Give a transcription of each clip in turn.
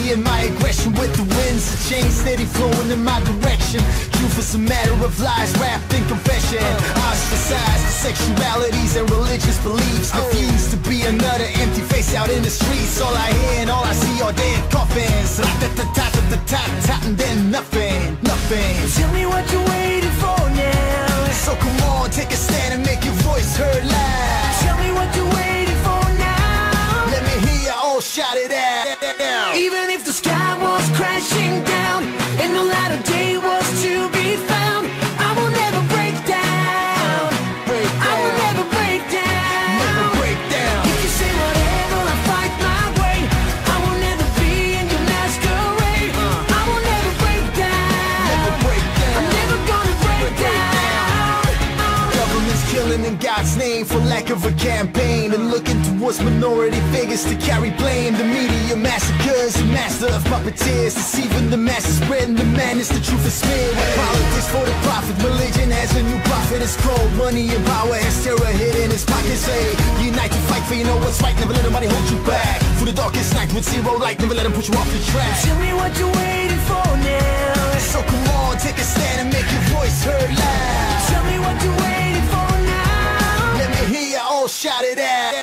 me and my aggression with the winds. A chain steady flowing in my direction. Truth is a matter of lies wrapped in confession. Ostracized for sexualities and religious beliefs. Refused to be another empty face out in the streets. All I hear and all I see are dead coffins. Rat-tat-tat-tat-tat-tat, and then nothing. Tell me what you're waiting for now. So come on, take a stand and make your voice heard loud. Tell me what you're waiting for now. Let me hear you all shout it out. Even if the sky was crashing down and the light of day was to be found, I will never break down. I will never break down. Never break down. If you say whatever, I fight my way. I will never be in your masquerade. I will never break down. Never break down. I'm never gonna break down. Government's killing in God's name for lack of a campaign, and looking towards minority figures to carry blame. The media massacres, the master of puppeteers, deceiving the masses, spreading the madness, the truth is smeared. Politics for the profit, religion has a new prophet. It's cold, money and power has terror hidden in his pockets. Hey, unite to fight for you know what's right, never let nobody hold you back. Through the darkest night with zero light, never let them put you off the track. Tell me what you're waiting for now. So come on, take a stand and make your voice heard loud. Tell me what you're waiting for now. Let me hear you all shout it out.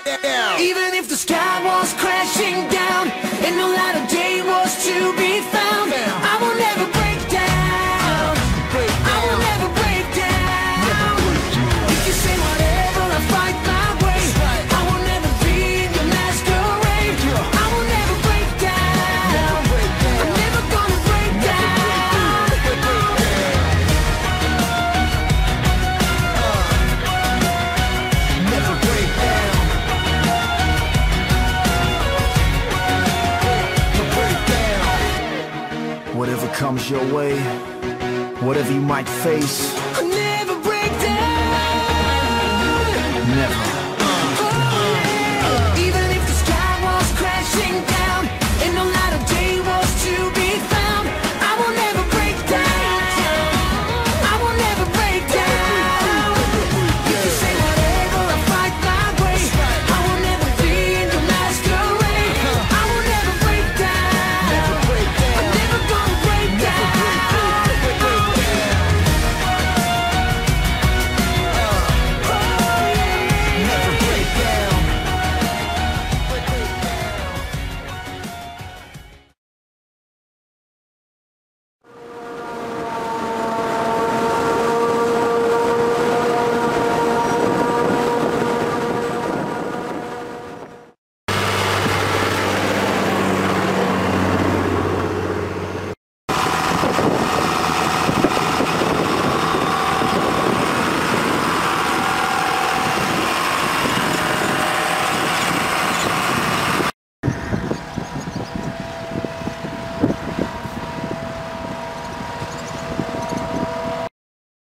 Even if the sky was crashing down and the light of day was to be found, I will never break down. I will never break down. If you say whatever, I fight my way. I will never be in your masquerade. I will never break down. I'm never gonna break down. Never break down. Whatever comes your way, whatever you might face, I'll never break down. Never.